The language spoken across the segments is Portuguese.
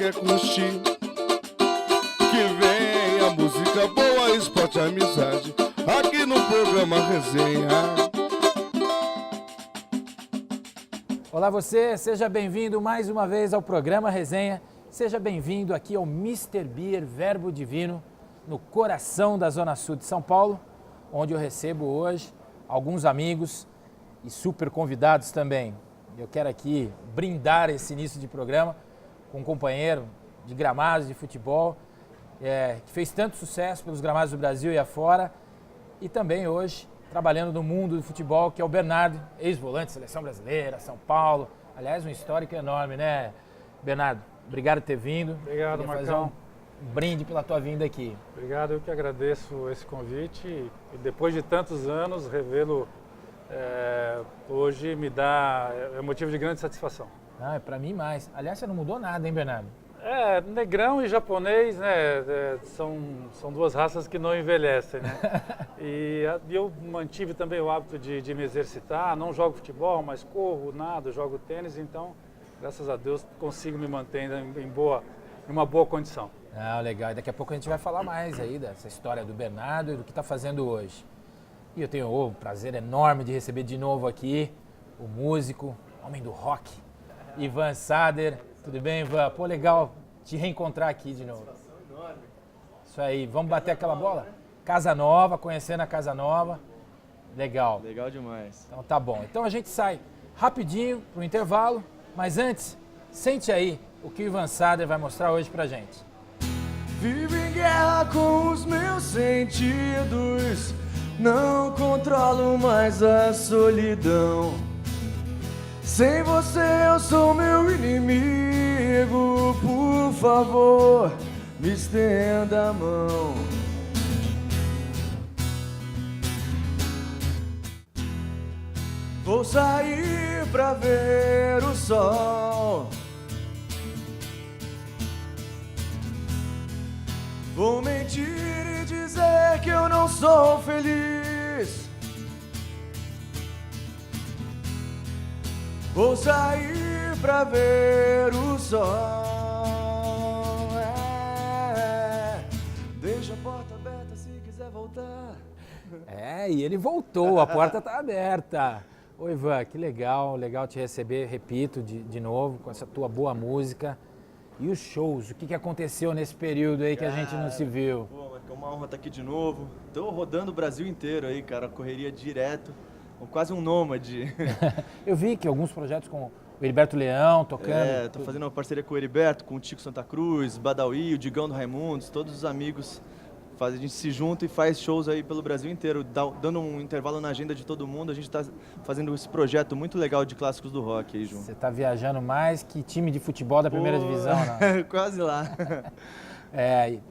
é curtir. Que vem a música boa, esporte e amizade, aqui no programa Resenha. Olá você, seja bem-vindo mais uma vez ao programa Resenha. Seja bem-vindo aqui ao Mr. Beer Verbo Divino, no coração da Zona Sul de São Paulo, onde eu recebo hoje alguns amigos e super convidados também. Eu quero aqui brindar esse início de programa com um companheiro de gramados de futebol, que fez tanto sucesso pelos gramados do Brasil e afora, e também hoje trabalhando no mundo do futebol, que é o Bernardo, ex-volante, Seleção Brasileira, São Paulo. Aliás, um histórico enorme, né, Bernardo? Obrigado por ter vindo. Obrigado, Marcão. Marcão. Um brinde pela tua vinda aqui. Obrigado, eu que agradeço esse convite e depois de tantos anos, revê-lo hoje me dá, é motivo de grande satisfação. Ah, é pra mim mais. Aliás, você não mudou nada, hein, Bernardo? Negrão e japonês, né, são duas raças que não envelhecem, né? E eu mantive também o hábito de me exercitar, não jogo futebol, mas corro, nado, jogo tênis, então, graças a Deus, consigo me manter em uma boa condição. Ah, legal. E daqui a pouco a gente vai falar mais aí dessa história do Bernardo e do que está fazendo hoje. E eu tenho o prazer enorme de receber de novo aqui o músico, homem do rock, Ivan Sader. Tudo bem, Ivan? Pô, legal te reencontrar aqui de novo. Isso aí, vamos bater aquela bola? Casa Nova, conhecendo a Casa Nova. Legal. Legal demais. Então tá bom. Então a gente sai rapidinho pro intervalo, mas antes, sente aí o que o Ivan Sader vai mostrar hoje pra gente. Vivo em guerra com os meus sentidos, não controlo mais a solidão. Sem você eu sou meu inimigo, por favor, me estenda a mão. Vou sair pra ver o sol. Vou mentir e dizer que eu não sou feliz. Vou sair pra ver o sol. Deixa a porta aberta se quiser voltar. E ele voltou, a porta tá aberta. Oi, Ivan, que legal te receber, repito, de novo, com essa tua boa música. E os shows, o que aconteceu nesse período aí que a gente não se viu? Pô, é uma honra estar aqui de novo. Tô rodando o Brasil inteiro aí, cara, correria direto, quase um nômade. Eu vi que alguns projetos com o Heriberto Leão tocando. Tô fazendo uma parceria com o Heriberto, com o Tico Santa Cruz, Badawi, o Digão do Raimundos, todos os amigos. A gente se junta e faz shows aí pelo Brasil inteiro, dando um intervalo na agenda de todo mundo. A gente está fazendo esse projeto muito legal de clássicos do rock aí, João. Você está viajando mais que time de futebol da primeira divisão, né? Quase lá.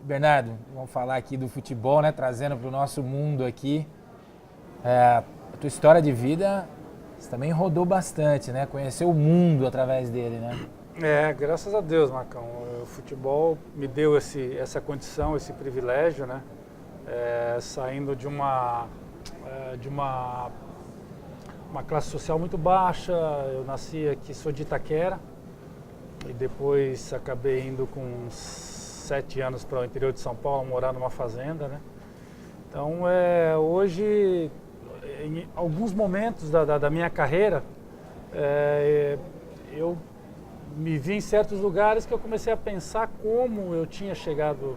Bernardo, vamos falar aqui do futebol, né? Trazendo para o nosso mundo aqui. A tua história de vida, você também rodou bastante, né? Conheceu o mundo através dele, né? Graças a Deus, Marcão. O futebol me deu essa condição, esse privilégio, né? Saindo de uma classe social muito baixa. Eu nasci aqui, sou de Itaquera, e depois acabei indo com 7 anos para o interior de São Paulo, morar numa fazenda, né? Então, hoje, em alguns momentos da minha carreira, eu me vi em certos lugares que eu comecei a pensar como eu tinha chegado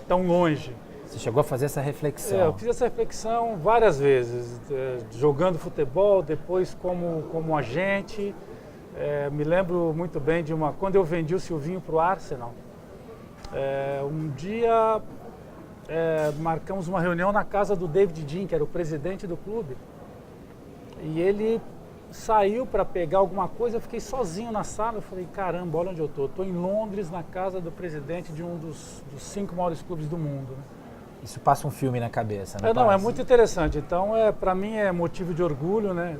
tão longe. Você chegou a fazer essa reflexão? Eu fiz essa reflexão várias vezes, jogando futebol, depois como agente. Me lembro muito bem de quando eu vendi o Silvinho para o Arsenal. Um dia marcamos uma reunião na casa do David Dean, que era o presidente do clube, e ele saiu para pegar alguma coisa. Eu fiquei sozinho na sala. Eu falei, caramba, olha onde eu estou. Estou em Londres, na casa do presidente de um dos 5 maiores clubes do mundo, né? Isso passa um filme na cabeça, né? Não, é muito interessante. Então, para mim é motivo de orgulho, né?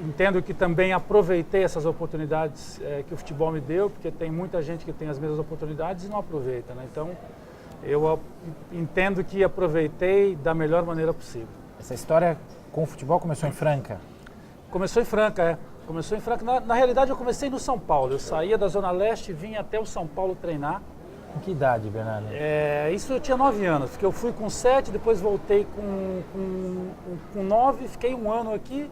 Entendo que também aproveitei essas oportunidades que o futebol me deu, porque tem muita gente que tem as mesmas oportunidades e não aproveita, né? Então, eu entendo que aproveitei da melhor maneira possível. Essa história com o futebol começou em Franca? Começou em Franca, Começou em Franca. Na realidade, eu comecei no São Paulo. Eu saía da Zona Leste e vinha até o São Paulo treinar. Com que idade, Bernardo? Isso eu tinha 9 anos, porque eu fui com 7, depois voltei com 9, fiquei um ano aqui.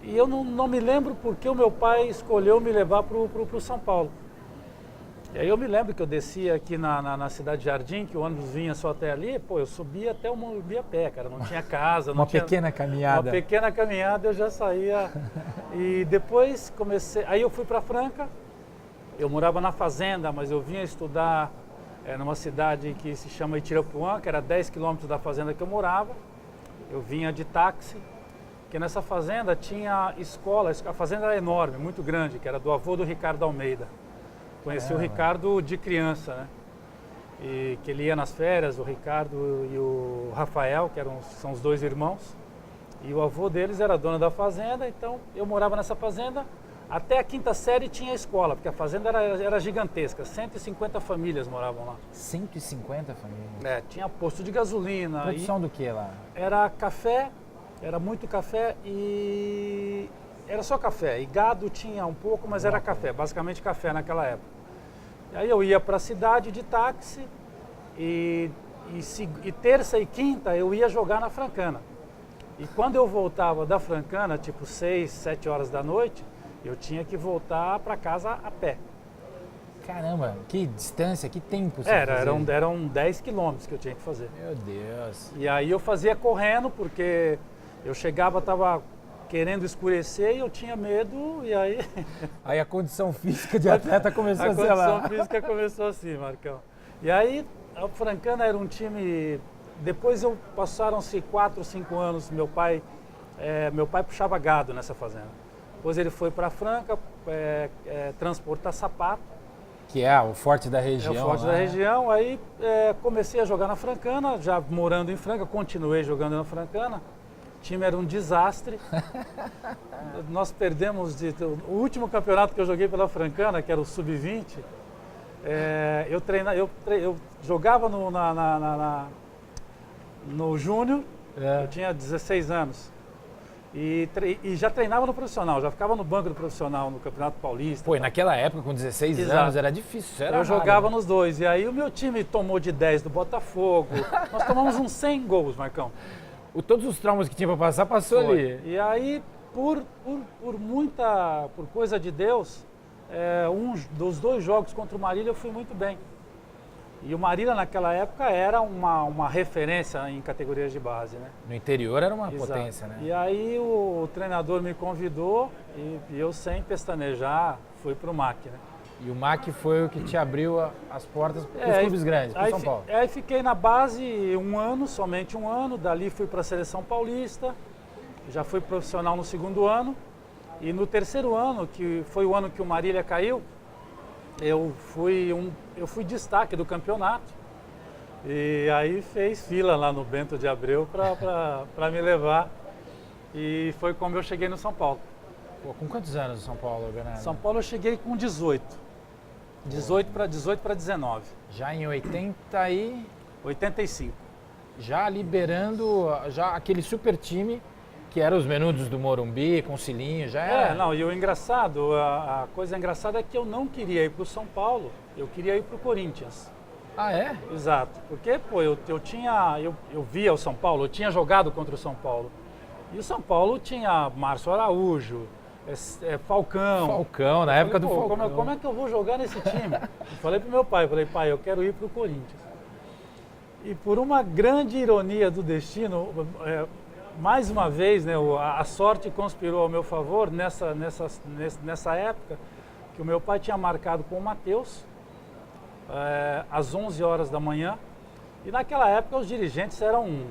E eu não me lembro porque o meu pai escolheu me levar para o São Paulo. E aí eu me lembro que eu descia aqui na Cidade Jardim, que o ônibus vinha só até ali, pô, eu subia até o Morumbi a pé, cara, não tinha casa. Não Uma tinha, pequena caminhada. Uma pequena caminhada eu já saía. E depois comecei, aí eu fui para Franca, eu morava na fazenda, mas eu vinha estudar numa cidade que se chama Itirapuã, que era 10 quilômetros da fazenda que eu morava. Eu vinha de táxi, porque nessa fazenda tinha escola, a fazenda era enorme, muito grande, que era do avô do Ricardo Almeida. Conheci o Ricardo de criança, né? E que ele ia nas férias, o Ricardo e o Rafael, que são os 2 irmãos. E o avô deles era dono da fazenda, então eu morava nessa fazenda. Até a 5ª série tinha escola, porque a fazenda era gigantesca, 150 famílias moravam lá. 150 famílias? Tinha posto de gasolina. Produção do que lá? Era café, era muito café e... Era só café, e gado tinha um pouco, mas era café, basicamente café naquela época. E aí eu ia para a cidade de táxi e terça e quinta eu ia jogar na Francana. E quando eu voltava da Francana, tipo 6, 7 horas da noite, eu tinha que voltar para casa a pé. Caramba, que distância, que tempo você Eram 10 quilômetros que eu tinha que fazer. Meu Deus. E aí eu fazia correndo, porque eu chegava, estava querendo escurecer e eu tinha medo, e aí... Aí a condição física de atleta começou a ser lá. A condição física começou assim, Marcão. E aí a Francana era um time... Depois passaram-se 4, 5 anos, meu pai puxava gado nessa fazenda. Depois ele foi para Franca transportar sapato. Que é o forte da região. É o forte da região. Aí comecei a jogar na Francana, já morando em Franca, continuei jogando na Francana. O time era um desastre. Nós perdemos o último campeonato que eu joguei pela Francana, que era o Sub-20. Eu jogava no Júnior, eu tinha 16 anos. E já treinava no profissional, já ficava no banco do profissional no Campeonato Paulista. Pô, e naquela época, com 16 Exato. anos, era difícil. Eu jogava nos dois. E aí o meu time tomou de 10 do Botafogo. Nós tomamos uns 100 gols, Marcão. Todos os traumas que tinha para passar, passou ali. E aí, por coisa de Deus, dos 2 jogos contra o Marília eu fui muito bem. E o Marília naquela época era uma referência em categorias de base, né? No interior era uma Exato. potência, né? E aí o treinador me convidou e eu, sem pestanejar, fui para o MAC, né? E o MAC foi o que te abriu as portas para os clubes grandes, para São Paulo. Aí fiquei na base somente um ano, dali fui para a Seleção Paulista, já fui profissional no 2º ano, e no 3º ano, que foi o ano que o Marília caiu, eu fui destaque do campeonato, e aí fez fila lá no Bento de Abreu para me levar, e foi como eu cheguei no São Paulo. Pô, com quantos anos no São Paulo, Bernardo? São Paulo eu cheguei com 18. 18 para 19. Já em 85. Já liberando aquele super time que eram os menudos do Morumbi, com Cilinho, já era. E o engraçado, a coisa engraçada é que eu não queria ir para o São Paulo, eu queria ir para o Corinthians. Ah, é? Exato, porque pô, eu via o São Paulo, eu tinha jogado contra o São Paulo. E o São Paulo tinha Márcio Araújo, Falcão. Falcão, na época do Falcão. Como é que eu vou jogar nesse time? Eu falei pro meu pai, pai, eu quero ir pro Corinthians. E por uma grande ironia do destino, mais uma vez, né, a sorte conspirou ao meu favor nessa época, que o meu pai tinha marcado com o Matheus, às 11 horas da manhã, e naquela época os dirigentes eram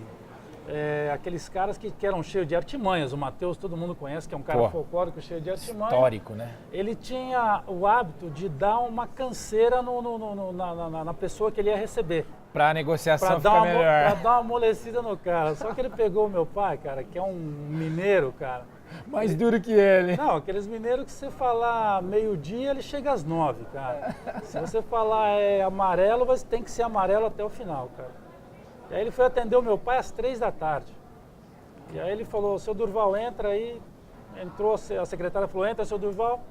aqueles caras que eram cheios de artimanhas. O Matheus todo mundo conhece, que é um cara folclórico cheio de artimanhas. Histórico, né? Ele tinha o hábito de dar uma canseira na pessoa que ele ia receber. Pra negociação ficar melhor. Pra dar uma amolecida no cara. Só que ele pegou o meu pai, cara, que é um mineiro, cara. Mais duro que ele. Não, aqueles mineiros que você falar meio-dia, ele chega às 9, cara. Se você falar amarelo, você tem que ser amarelo até o final, cara. E aí ele foi atender o meu pai às 3 da tarde. E aí ele falou, seu Durval, entra aí. entrou, a secretária falou, entra, seu Durval.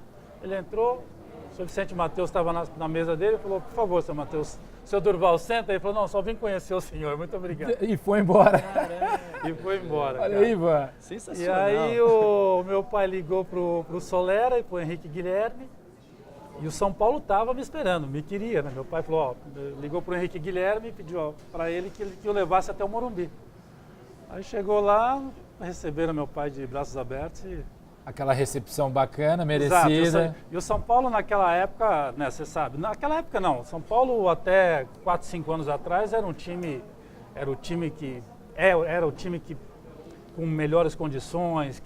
Ele entrou, o senhor Vicente Matheus estava na mesa dele e falou, por favor, seu Matheus, seu Durval, senta. Ele falou, não, só vim conhecer o senhor, muito obrigado. E foi embora. E foi embora. Olha cara. aí, Ivan. E Sensacional. aí o meu pai ligou pro Solera e pro Henrique Guilherme. E o São Paulo estava me esperando, me queria, né? Meu pai falou, ligou pro Henrique Guilherme e pediu para ele que eu levasse até o Morumbi. Aí chegou lá, receberam meu pai de braços abertos e... Aquela recepção bacana, Exato. merecida. E o São Paulo naquela época, né, você sabe, naquela época não, São Paulo até 4, 5 anos atrás era o time que com melhores condições,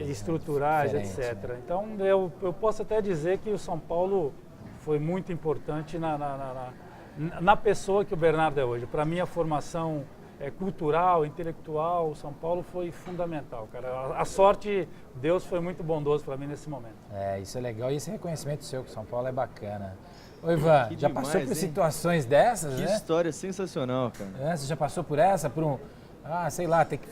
estruturais, diferente, etc. né? Então eu posso até dizer que o São Paulo foi muito importante na pessoa que o Bernardo é hoje. Para mim a formação cultural, intelectual, o São Paulo foi fundamental, cara. A sorte, Deus foi muito bondoso para mim nesse momento. Isso é legal. E esse reconhecimento seu que o São Paulo é bacana. Ô, Ivan, Que já demais, passou por hein? situações dessas, Que né? história sensacional, cara. Você já passou por essa? Por sei lá, ter que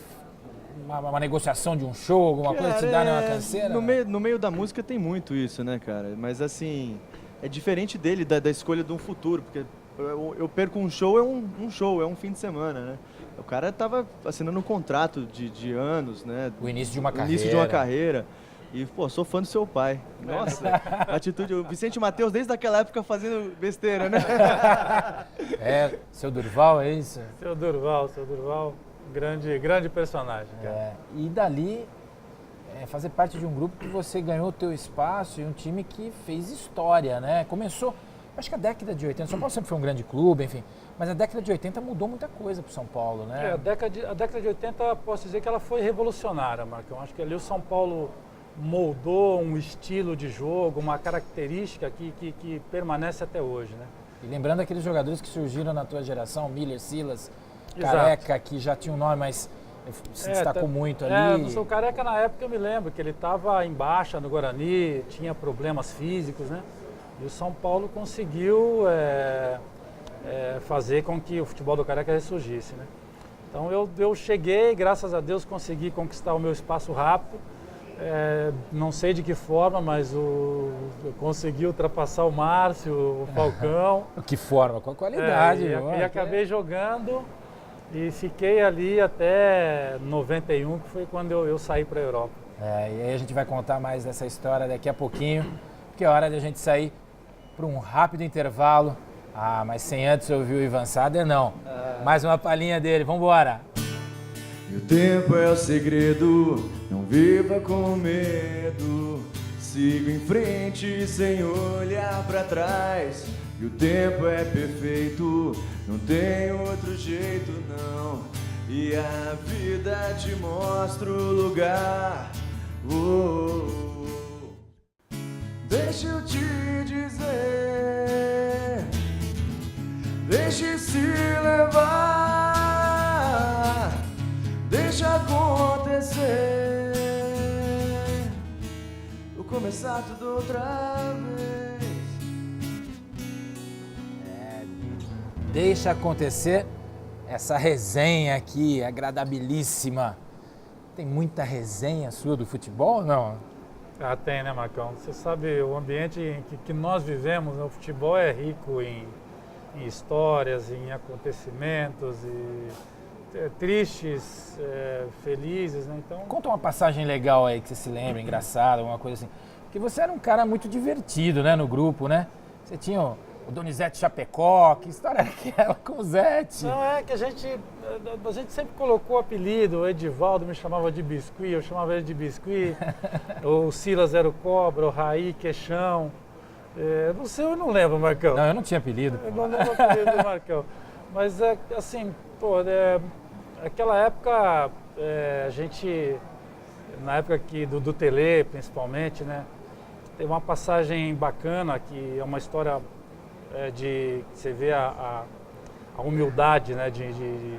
uma negociação de um show, alguma coisa que te dá uma canseira? No meio da música tem muito isso, né, cara? Mas assim, é diferente dele, da escolha de um futuro, porque eu perco um show, é um fim de semana, né? O cara tava assinando um contrato de anos, né? O início de uma carreira. Início de uma carreira. E, pô, sou fã do seu pai. Nossa, atitude. O Vicente Matheus, desde aquela época, fazendo besteira, né? Seu Durval, é isso? Seu Durval, grande personagem, cara. E dali, fazer parte de um grupo que você ganhou o teu espaço e um time que fez história, né? Começou, acho que a década de 80, São Paulo sempre foi um grande clube, enfim, mas a década de 80 mudou muita coisa pro São Paulo, né? A década de 80, posso dizer que ela foi revolucionária, Marcão. Acho que ali o São Paulo moldou um estilo de jogo, uma característica que permanece até hoje, né? E lembrando aqueles jogadores que surgiram na tua geração, Miller, Silas, Exato. Careca, que já tinha um nome, mas se destacou muito ali. O Careca, na época, eu me lembro que ele estava em baixa no Guarani, tinha problemas físicos, né? E o São Paulo conseguiu fazer com que o futebol do Careca ressurgisse, né? Então eu cheguei, graças a Deus, consegui conquistar o meu espaço rápido. Não sei de que forma, mas eu consegui ultrapassar o Márcio, o Falcão. Que forma, com a qualidade. E acabei jogando e fiquei ali até 91, que foi quando eu saí para a Europa. E aí a gente vai contar mais dessa história daqui a pouquinho, porque é hora de a gente sair para um rápido intervalo. Mas sem antes ouvir o Ivan Sader, não. Mais uma palhinha dele, vamos embora. E o tempo é o segredo, não viva com medo. Sigo em frente sem olhar pra trás. E o tempo é perfeito, não tem outro jeito não. E a vida te mostra o lugar. Deixa eu te dizer, deixe-se levar, deixa acontecer, vou começar tudo outra vez. Deixa acontecer essa resenha aqui, agradabilíssima. Tem muita resenha sua do futebol ou não? Tem, né, Marcão? Você sabe, o ambiente em que nós vivemos, né, o futebol é rico em histórias, em acontecimentos, e tristes, felizes, né? Então... Conta uma passagem legal aí que você se lembra, engraçada, alguma coisa assim. Porque você era um cara muito divertido, né, no grupo, né? Você tinha o Donizete Chapecó, que história era aquela com o Zete? Não, que a gente sempre colocou o apelido, o Edivaldo me chamava de Biscuit, eu chamava ele de Biscuit, o Silas era o Cobra, o Raí, Queixão. Você eu não lembro, Marcão. Não, eu não tinha apelido. Eu não lembro o apelido do Marcão. Mas, assim, aquela época, a gente, na época do Tele, principalmente, né, teve uma passagem bacana, que é uma história de você vê a humildade, né, de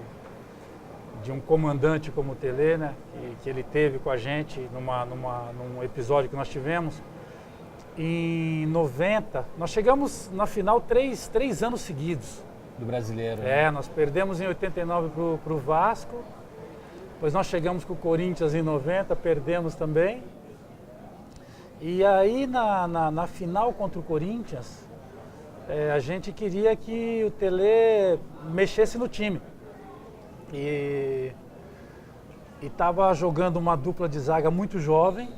um comandante como o Tele, né, que ele teve com a gente num episódio que nós tivemos. Em 90, nós chegamos na final três anos seguidos. Do brasileiro. Né? Nós perdemos em 89 pro Vasco Depois nós chegamos com o Corinthians em 90, perdemos também. E aí na final contra o Corinthians, a gente queria que o Tele mexesse no time. E estava jogando uma dupla de zaga muito jovem.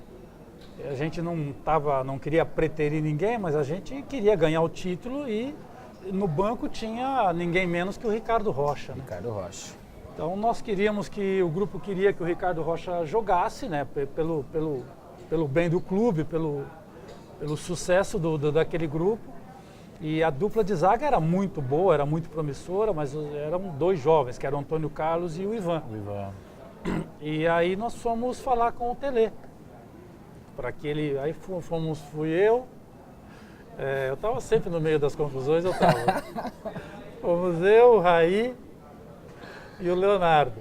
A gente não queria preterir ninguém, mas a gente queria ganhar o título e no banco tinha ninguém menos que o Ricardo Rocha. Né? Ricardo Rocha. Então o grupo queria que o Ricardo Rocha jogasse, né? Pelo bem do clube, pelo sucesso daquele grupo. E a dupla de zaga era muito boa, era muito promissora, mas eram dois jovens, que eram o Antônio Carlos e o Ivan. E aí nós fomos falar com o Tele. Aí fui eu. Eu estava sempre no meio das confusões, eu estava. Fomos eu, o Raí e o Leonardo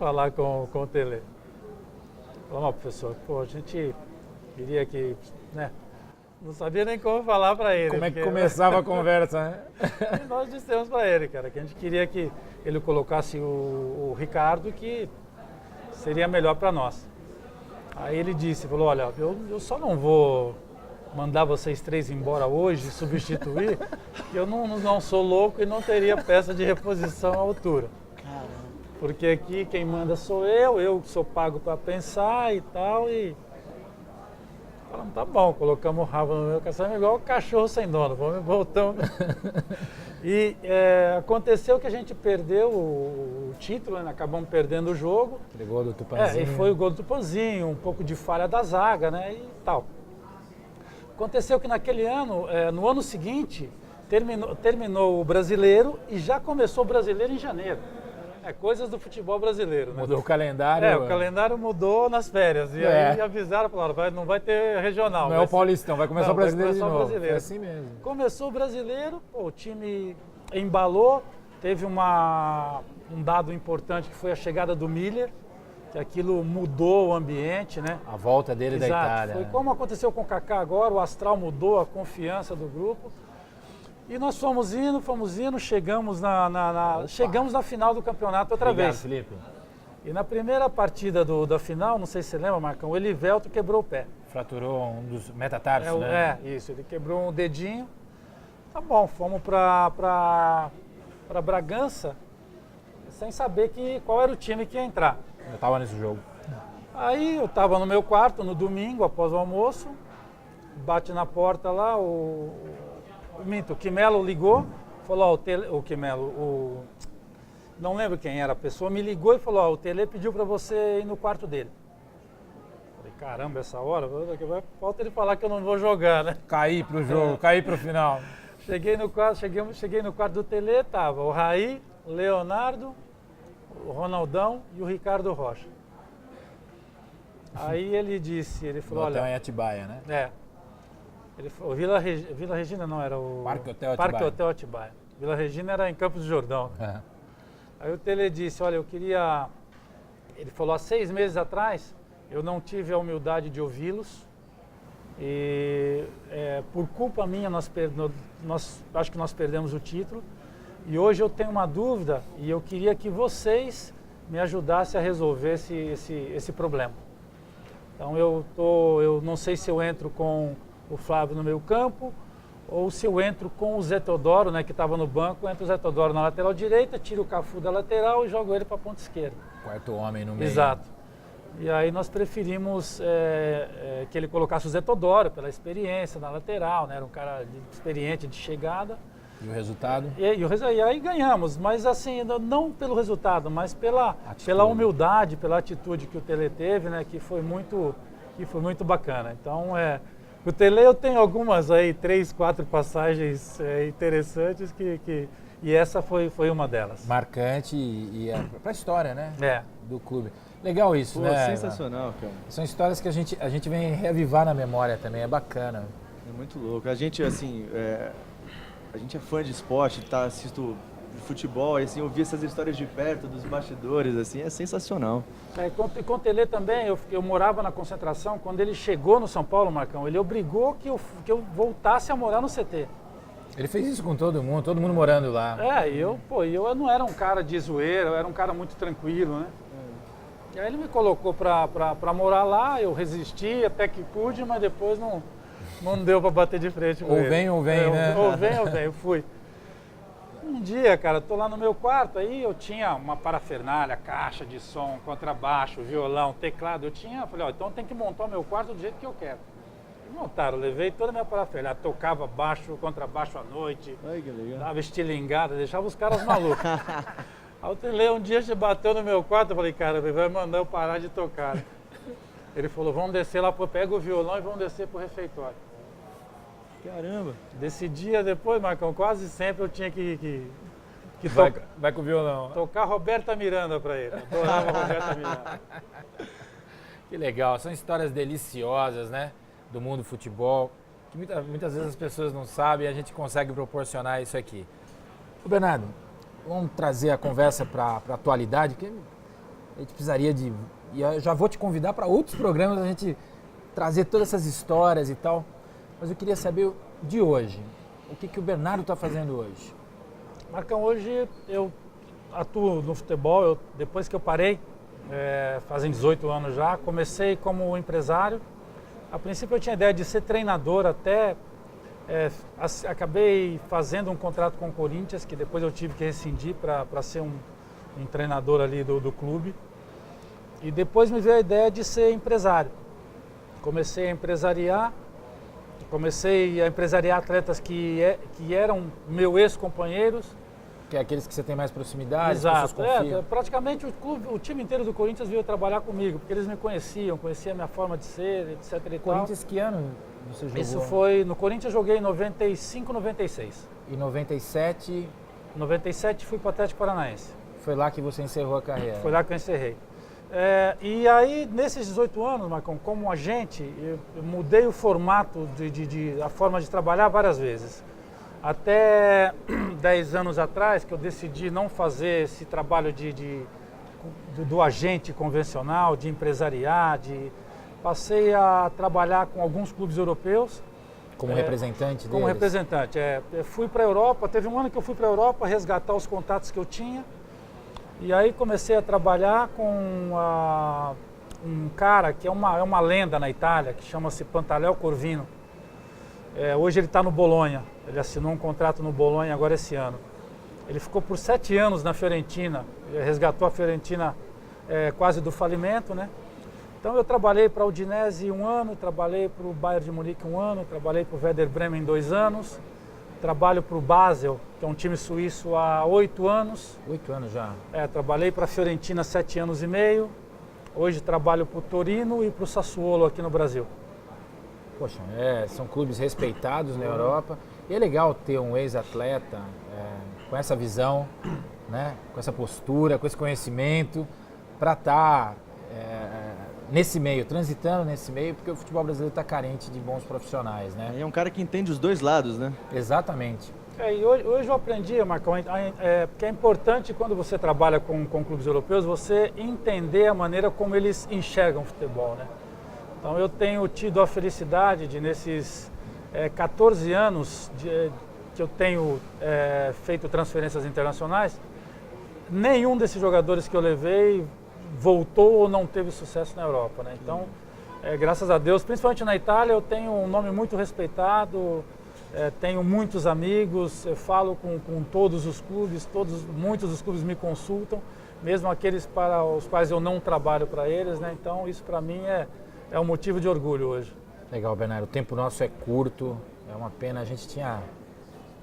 falar com o Tele. Falamos, professor, a gente queria que, né? Não sabia nem como falar para ele. Como é que começava a conversa, né? E nós dissemos para ele, cara, que a gente queria que ele colocasse o Ricardo, que seria melhor para nós. Aí ele falou, olha, eu só não vou mandar vocês três embora hoje, substituir, que eu não sou louco e não teria peça de reposição à altura. Caramba. Porque aqui quem manda sou eu sou pago para pensar e tal, e falamos, tá bom, colocamos o rabo no meu caçamba igual o cachorro sem dono, voltamos. E aconteceu que a gente perdeu o título, né? Acabamos perdendo o jogo. Aquele gol do Tupanzinho. E foi o gol do Tupanzinho, um pouco de falha da zaga, né? E tal. Aconteceu que naquele ano, no ano seguinte, terminou o Brasileiro e já começou o Brasileiro em janeiro. Coisas do futebol brasileiro, né? Mudou o calendário. O calendário mudou nas férias. E aí avisaram, falaram, não vai ter regional. Não é o Paulistão, vai começar o Brasileiro de novo. Brasileiro. É assim mesmo. Começou o Brasileiro, o time embalou, teve um dado importante que foi a chegada do Miller, que aquilo mudou o ambiente, né? A volta dele da Itália. Foi como aconteceu com o Kaká agora, o astral mudou, a confiança do grupo. E nós fomos indo, chegamos na final do campeonato outra vez. Felipe. E na primeira partida da final, não sei se você lembra, Marcão, o Elivelto quebrou o pé. Fraturou um dos metatarsos, né? Isso, ele quebrou um dedinho. Tá bom, fomos para Bragança, sem saber qual era o time que ia entrar. Eu estava nesse jogo. Aí eu estava no meu quarto, no domingo, após o almoço, bate na porta lá, o Quimelo ligou, falou, não lembro quem era a pessoa, me ligou e falou, o Tele pediu para você ir no quarto dele. Falei, caramba, essa hora, falta ele falar que eu não vou jogar, né? Caí pro jogo, caí pro final. Cheguei no quarto do Tele, tava o Raí, o Leonardo, o Ronaldão e o Ricardo Rocha. Aí ele falou, Hotel olha... em Atibaia, né? Ele falou, Vila Regina não, era o... Parque Hotel Atibaia. Parque Hotel Atibaia. Vila Regina era em Campos do Jordão. Aí o Tele disse, olha, eu queria... Ele falou, há 6 meses atrás, eu não tive a humildade de ouvi-los. E por culpa minha, acho que nós perdemos o título. E hoje eu tenho uma dúvida e eu queria que vocês me ajudassem a resolver esse problema. Então eu não sei se eu entro com o Flávio no meio campo ou se eu entro com o Zé Teodoro, né, que estava no banco, entro o Zé Teodoro na lateral direita, tiro o Cafu da lateral e jogo ele para a ponta esquerda. Quarto homem no meio. Exato. E aí nós preferimos que ele colocasse o Zé Teodoro pela experiência na lateral, né, era um cara experiente de chegada. E o resultado? E aí ganhamos, mas assim, não pelo resultado, mas pela humildade, pela atitude que o Tele teve, né, que foi muito bacana. Então, o Tele eu tenho algumas aí, 3, 4 passagens interessantes e essa foi uma delas. Marcante e para a história, né? Do clube. Legal isso, Pô, né? sensacional, cara. São histórias que a gente vem reavivar na memória também, é bacana. É muito louco. A gente, assim, a gente é fã de esporte, assisto futebol, e assim, ouvir essas histórias de perto, dos bastidores, assim, é sensacional. Com o Tele também, eu morava na concentração, quando ele chegou no São Paulo, Marcão, ele obrigou que eu voltasse a morar no CT. Ele fez isso com todo mundo morando lá. Eu não era um cara de zoeira, eu era um cara muito tranquilo, né? E aí ele me colocou para morar lá, eu resisti até que pude, mas depois não deu para bater de frente com ele. Ou vem, né? Ou vem, eu fui. Um dia, cara, tô lá no meu quarto, aí eu tinha uma parafernália, caixa de som, contrabaixo, violão, teclado, falei, então tem que montar o meu quarto do jeito que eu quero. E montaram, levei toda a minha parafernália, tocava baixo, contrabaixo à noite, Ai, que legal. dava estilingada, deixava os caras malucos. Aí o Tele um dia bateu no meu quarto, eu falei, cara, ele vai mandar eu parar de tocar. Ele falou, vamos descer lá, pega o violão e vamos descer pro refeitório. Caramba. Desse dia depois, Marcão, quase sempre eu tinha que Vai com o violão. tocar Roberta Miranda para ele. Adorava Roberta Miranda. Que legal, são histórias deliciosas, né? Do mundo do futebol, que muitas vezes as pessoas não sabem e a gente consegue proporcionar isso aqui. Ô Bernardo, vamos trazer a conversa para a atualidade, que a gente precisaria de... E eu já vou te convidar para outros programas, a gente trazer todas essas histórias e tal. Mas eu queria saber de hoje, o que o Bernardo está fazendo hoje? Marcão, hoje eu atuo no futebol, depois que eu parei, fazem 18 anos já, comecei como empresário. A princípio eu tinha a ideia de ser treinador até, acabei fazendo um contrato com o Corinthians, que depois eu tive que rescindir para ser um treinador ali do clube. E depois me veio a ideia de ser empresário. Comecei a empresariar atletas que eram meus ex-companheiros. Que é aqueles que você tem mais proximidade, Exato. as pessoas confiam. Praticamente o time inteiro do Corinthians veio trabalhar comigo, porque eles me conheciam a minha forma de ser, etc. E Corinthians, que ano você jogou? Isso foi, no Corinthians eu joguei em 95, 96. Em 97, Em 97 fui para o Atlético Paranaense. foi lá que você encerrou a carreira. Foi lá que eu encerrei. E aí, nesses 18 anos, Marcão, como agente, eu mudei o formato, a forma de trabalhar várias vezes. Até 10 anos atrás, que eu decidi não fazer esse trabalho do agente convencional, de empresariar, passei a trabalhar com alguns clubes europeus. Como representante deles? Como representante. Eu fui para a Europa, teve um ano que eu fui para a Europa resgatar os contatos que eu tinha. E aí comecei a trabalhar com um cara que é uma lenda na Itália, que chama-se Pantaleo Corvino. Hoje ele está no Bolonha, ele assinou um contrato no Bolonha agora esse ano. Ele ficou por 7 anos na Fiorentina, resgatou a Fiorentina quase do falimento, né? Então eu trabalhei para o Udinese 1 ano, trabalhei para o Bayern de Munique 1 ano, trabalhei para o Werder Bremen 2 anos, trabalho para o Basel, que é um time suíço, há 8 anos. 8 anos já? Trabalhei para a Fiorentina 7 anos e meio, hoje trabalho para o Torino e para o Sassuolo aqui no Brasil. Poxa, são clubes respeitados na Europa. E é legal ter um ex-atleta com essa visão, né, com essa postura, com esse conhecimento, para estar nesse meio, transitando nesse meio, porque o futebol brasileiro está carente de bons profissionais, né? É um cara que entende os dois lados, né? Exatamente. E hoje eu aprendi, Marcão, que é importante quando você trabalha com clubes europeus, você entender a maneira como eles enxergam o futebol, né? Então eu tenho tido a felicidade de, nesses 14 anos que eu tenho feito transferências internacionais, nenhum desses jogadores que eu levei voltou ou não teve sucesso na Europa, né? Então, graças a Deus, principalmente na Itália, eu tenho um nome muito respeitado, tenho muitos amigos, eu falo com todos os clubes, muitos dos clubes me consultam, mesmo aqueles para os quais eu não trabalho para eles, né? Então, isso para mim é um motivo de orgulho hoje. Legal, Bernardo. O tempo nosso é curto, é uma pena. A gente tinha...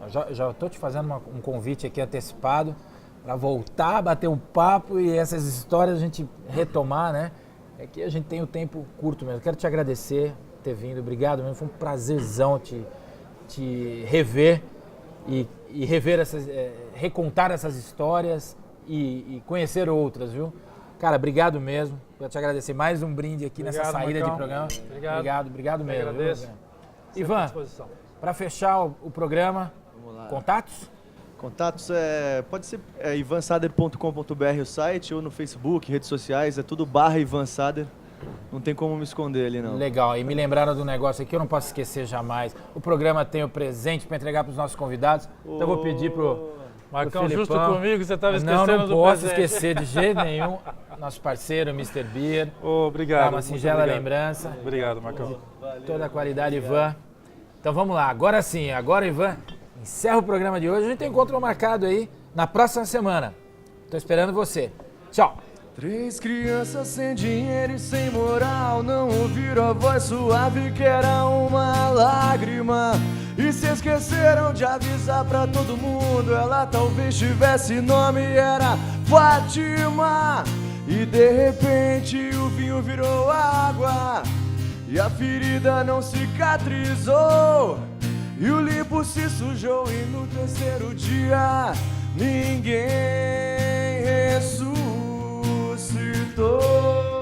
Já estou te fazendo um convite aqui antecipado para voltar a bater um papo e essas histórias a gente retomar, né? É que a gente tem o tempo curto mesmo. Quero te agradecer por ter vindo. Obrigado mesmo. Foi um prazerzão te rever e rever recontar essas histórias e conhecer outras, viu? Cara, obrigado mesmo. Quero te agradecer. Mais um brinde aqui nessa saída Marcão. de programa. Obrigado mesmo. Agradeço. Ivan, para fechar o programa, Vamos lá. contatos? Contatos pode ser ivansader.com.br o site, ou no Facebook, redes sociais, é tudo /IvanSader. Não tem como me esconder ali, não. Legal, e me lembraram do negócio aqui, eu não posso esquecer jamais. O programa tem o presente para entregar para os nossos convidados. Então eu vou pedir pro Marcão, pro justo Filipão. comigo, você estava Não, esquecendo não do posso presente. esquecer de jeito nenhum. Nosso parceiro, Mr. Beer. Obrigado. Dá uma muito singela obrigado. lembrança. Obrigado, Marcão. Toda a qualidade, Ivan. Então vamos lá, agora sim, agora, Ivan, encerra o programa de hoje. A gente tem encontro marcado aí na próxima semana. Tô esperando você. Tchau. 3 crianças sem dinheiro e sem moral não ouviram a voz suave que era uma lágrima. E se esqueceram de avisar pra todo mundo, ela talvez tivesse nome, era Fátima. E de repente o vinho virou água e a ferida não cicatrizou, e o limpo se sujou, e no terceiro dia ninguém ressuscitou.